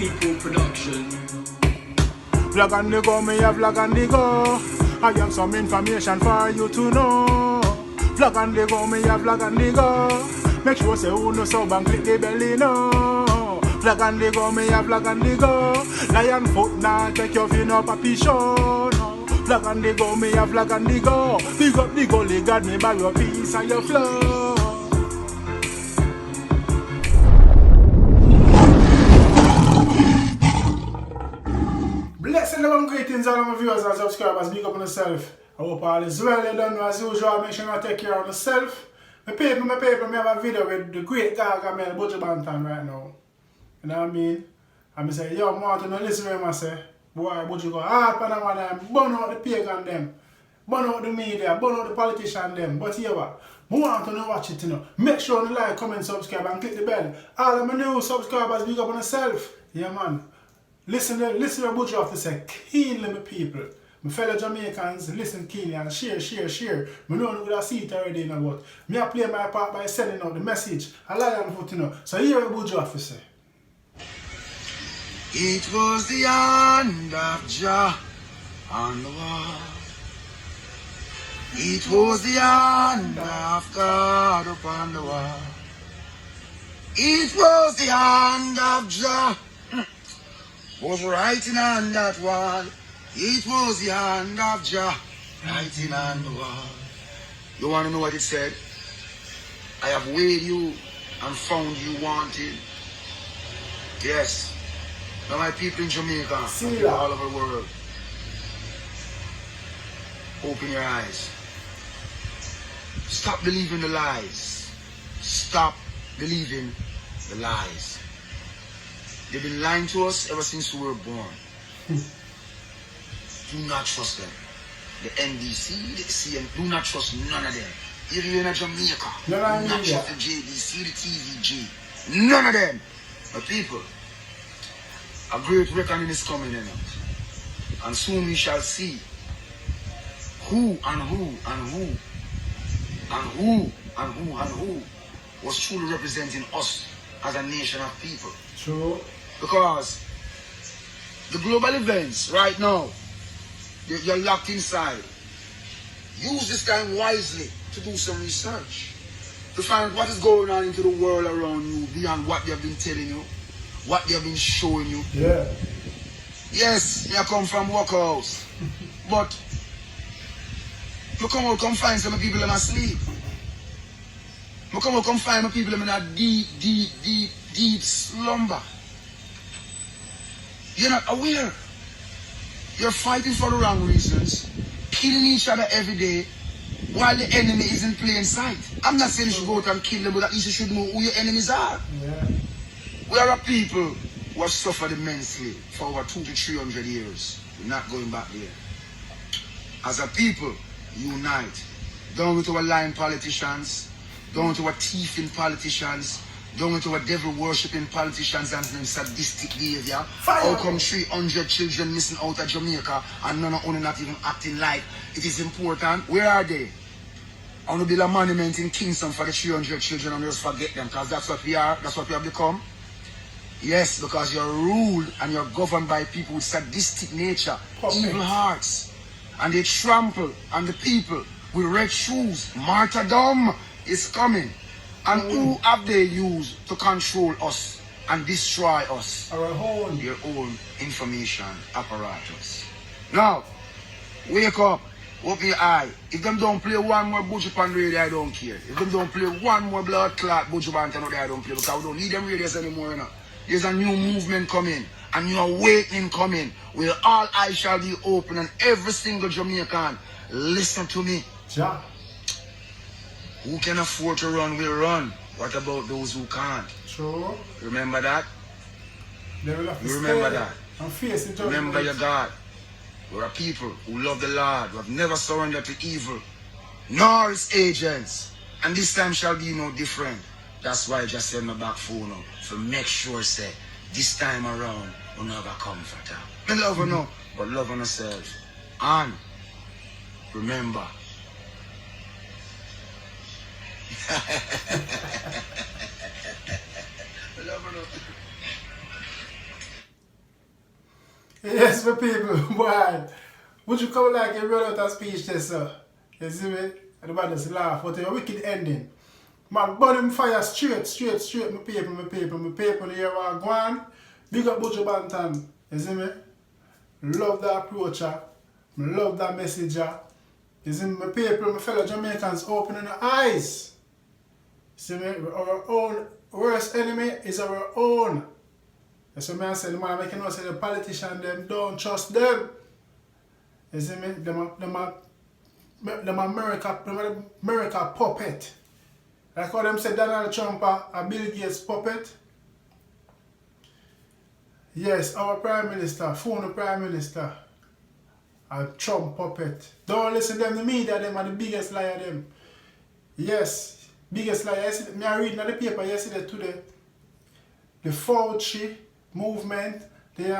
People production. Vlog on the go, me a vlog on the go. I have some information for you to know. Vlog on the go, me a vlog on the go. Make sure say who no sub and click the belly no. Vlog on the go, me a vlog on the go. Lion foot now take your fin up a piece show no. Vlog on the go, me a vlog on the go. Big up the gully, God me by your piece and your flow. Blessing and greetings all of my viewers and subscribers. Big up on yourself. I hope all is well. You don't know as usual. Make sure you take care of yourself. My paper, me have a video with the great Gargamel Buju Banton right now. You know what I mean? And I say, yo, I want to listen to him and say, boy, Buju go hard for them and them, burn out the pagan them, burn out the media, burn out the politician them. But here what? I want to watch it, you know. Make sure you like, comment, subscribe and click the bell. All of my new subscribers, big up on yourself. Yeah, man. Listen to what Buju have to say. Keenly, my people. My fellow Jamaicans, listen keenly and share. I know you would see it already, you know, but me I play my part by sending out the message. I lie on foot, you know. So here what Buju have to say. It was the hand of Jah on the wall. It was the hand of God upon the wall. It was the hand of Jah was writing on that wall. It was the hand of Jah writing on the wall. You want to know what it said? I have weighed you and found you wanted. Yes. Now my people in Jamaica and all over the world, open your eyes. Stop believing the lies. Stop believing the lies. They've been lying to us ever since we were born. Do not trust them. The NBC, the CN, do not trust none of them. Even in Jamaica, do not trust the JDC, the TVG. None of them. My people, a great reckoning is coming in. And soon we shall see who was truly representing us as a nation of people. True. Because the global events right now, you're locked inside. Use this time wisely to do some research. To find what is going on into the world around you beyond what they have been telling you, what they have been showing you. Yeah. Yes, I come from workhouse. But you come find some people in asleep. You come find some people in a deep slumber. You're not aware. You're fighting for the wrong reasons, killing each other every day, while the enemy is in plain sight. I'm not saying you should go out and kill them, but at least you should know who your enemies are. Yeah. We are a people who have suffered immensely for over 200 to 300 years. We're not going back there. As a people, unite. Don't go to our lying politicians, don't go to our thieving politicians, don't go to our devil-worshipping politicians and them sadistic behavior. How come 300 children missing out of Jamaica and none of them not even acting like it is important? Where are they? I want to build a monument in Kingston for the 300 children and just forget them, because that's what we are, that's what we have become. Yes, because you're ruled and you're governed by people with sadistic nature, evil hearts, and they trample on the people with red shoes. Martyrdom is coming. And who have they used to control us and destroy us? Our own. Their own information apparatus. Now, wake up, open your eye. If them don't play one more Buju Pan radio, I don't care. If them don't play one more blood clot Buju Banton, I don't play, because we don't need them radios anymore. You know? There's a new movement coming, a new awakening coming, where all eyes shall be open and every single Jamaican listen to me. Ja. Who can afford to run will run. What about those who can't? True. Remember that? They will have to Remember stay that. and face the judgment. Remember your God. We're a people who love the Lord, who have never surrendered to evil, nor its agents. And this time shall be no different. That's why I just send my back phone up, to make sure, say, this time around, we'll never comfort her. We love her no, but love on ourselves. And remember, Yes, my people, boy. Would you come like a run out of speech there, sir? You see me? And the man just laugh. What a wicked ending. Man, burn him fire straight, my people, here are going. Big up Buju Banton. You see me? Love the approacher. Love that messenger. You see me? My people, my fellow Jamaicans, opening the eyes. See me? Our own worst enemy is our own. That's what I say. The man making us say the politicians, them don't trust them. You see me? Them America puppet. Like how them say Donald Trump a Bill Gates puppet. Yes, our Prime Minister, former Prime Minister, a Trump puppet. Don't listen to them, the media, them are the biggest liar them. Yes, biggest liar. Yesterday, I read in the paper yesterday today, the Fauci movement, the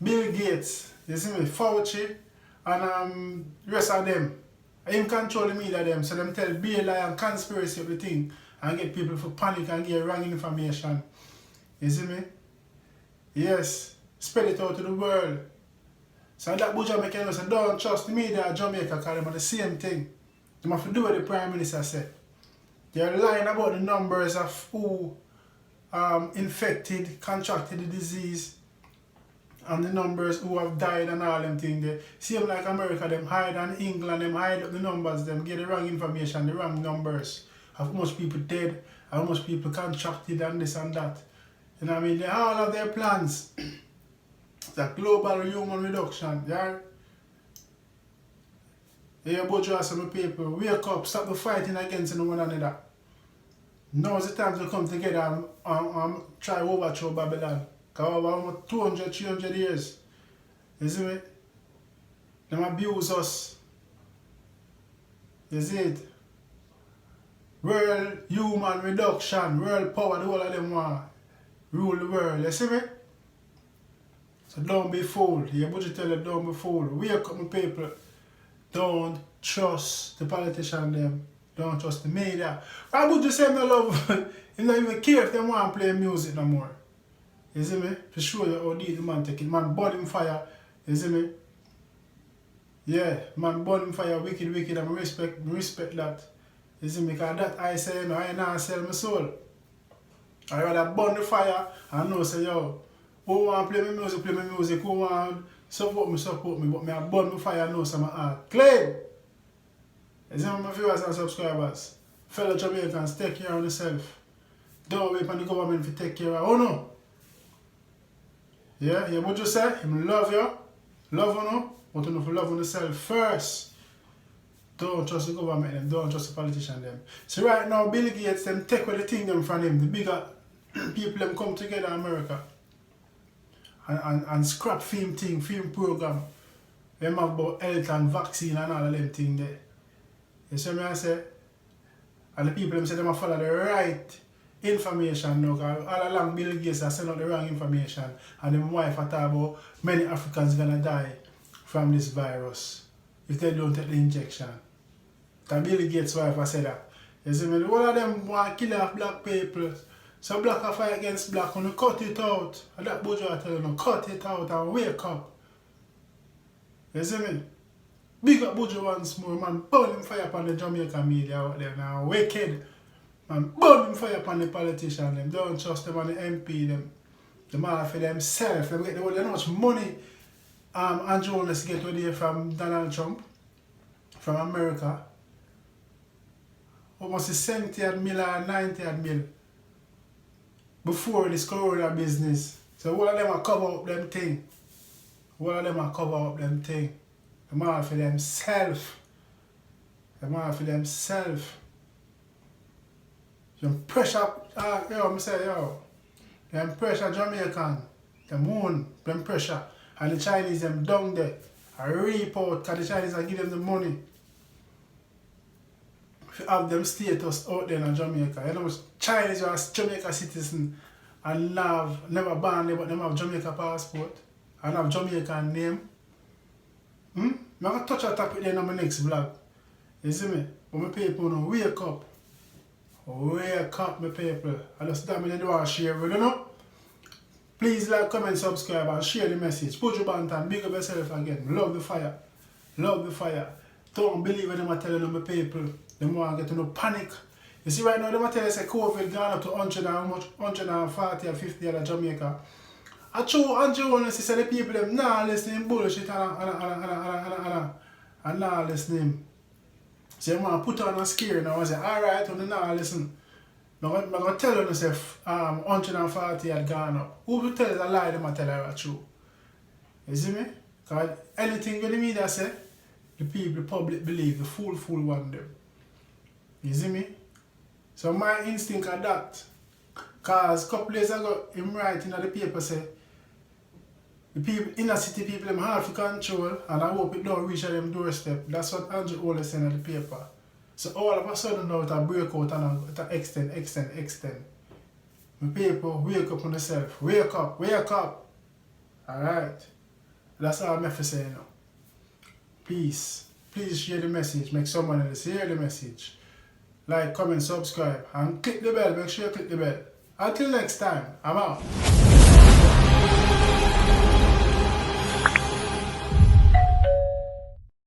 Bill Gates, you see me, Fauci, and the rest of them. Him control the media them, so them tell be a lie and conspiracy of the thing and get people for panic and get wrong information. You see me? Yes, spread it out to the world. So that Buju make you say don't trust the media of Jamaica because them are the same thing. They have to do what the Prime Minister said. They're lying about the numbers of who infected, contracted the disease, and the numbers who have died and all them things there. Same like America, them hide, and England, them hide up the numbers, them get the wrong information, the wrong numbers of how much people dead, how much people contracted and this and that. You know what I mean? They all have their plans. The global human reduction, yeah? Here, Buju, some people, wake up, stop the fighting against one another. Now's the time to come together and try to overthrow Babylon. Because over 200, 300 years, you see me? Them abuse us. You see it? World human reduction, world power, the whole of them want rule the world, you see me? So don't be fooled. You Buju tell you don't be fooled. Wake up my people. Don't trust the politician them. Don't trust the media. Why would you say no love? You don't even care if they want to play music no more. You see me? To show you how deep the man take it. Man burn him fire. You see me? Yeah, man burn him fire, wicked, and I respect that. You see me? Because that I say, no, I not sell my soul. I rather burn the fire and know say, yo, who want to play my music, who want support me, but me I burn my fire and know some heart. Clean! You see my viewers and subscribers, fellow Jamaicans, take care of yourself. Don't wait for the government to take care of you. Oh no! Yeah, you Buju say, him love you, love you no, but you know for love yourself first. Don't trust the government them, don't trust the politician them. So right now, Bill Gates them take away the thing them from him, the bigger people them come together in America and scrap film program. Them have about health and vaccine and all of them thing there. You see me I say? And the people them say them follow the right information now, because all along Bill Gates has sent out the wrong information and them wife talk about many Africans gonna die from this virus if they don't take the injection. Because Bill Gates' wife has said that. You see me? All of them want to kill off black people. So black are fight against black and cut it out. And that Buju I tell you, cut it out and wake up. You see me? Big up Buju once more, man. Burn him fire upon the Jamaican media out there now. Wicked. Man, burn him fire upon the politicians. Them. Don't trust them on the MP. Them. The man for themselves. They get how much money Andrew Holness get today from Donald Trump, from America. Almost 70 mil or 90 mil before this corona business. So all of them are cover up them thing. All of them are cover up them thing. The man for themselves. The man for themselves. Them pressure, yo, I say, yo. Them pressure Jamaican. Them own, them pressure. And the Chinese, them down there. I report, because the Chinese are give them the money. If you have them status out there in Jamaica. You know, Chinese are Jamaica citizen and never born there, but them have Jamaica passport and have Jamaican name. I'm going to touch a topic there in my next vlog. You see me? But my people now wake up. Wake up, my people. I just damage the door share with you know. Please like, comment, subscribe and share the message. Put your bantan, big up yourself again. Love the fire. Love the fire. Don't believe what them are telling them, my people. Them want to get no panic. You see right now, them are telling us that COVID gone up to 100 and much, 140 or 50 at Jamaica. I true Andrew want to say the people them nah listening bullshit and nah listening. So you want to put on a scare now and say, alright, when you nah listen. I'm going to tell you myself 140 had gone up. Who will tell us a lie, them tell you the truth. You see me? Because anything when the media say, the people, the public believe, the fool want them. You see me? So my instinct are that. Because a couple days ago, him writing in the paper say, the people, inner city people, them hard to control, and I hope it don't reach them doorstep. That's what Andrew always saying in the paper. So all of a sudden now it a break out and it extend. My people, wake up on yourself. Wake up. Alright. That's all I'm have to say now. Please share the message. Make someone else hear the message. Like, comment, subscribe, and click the bell. Make sure you click the bell. Until next time, I'm out.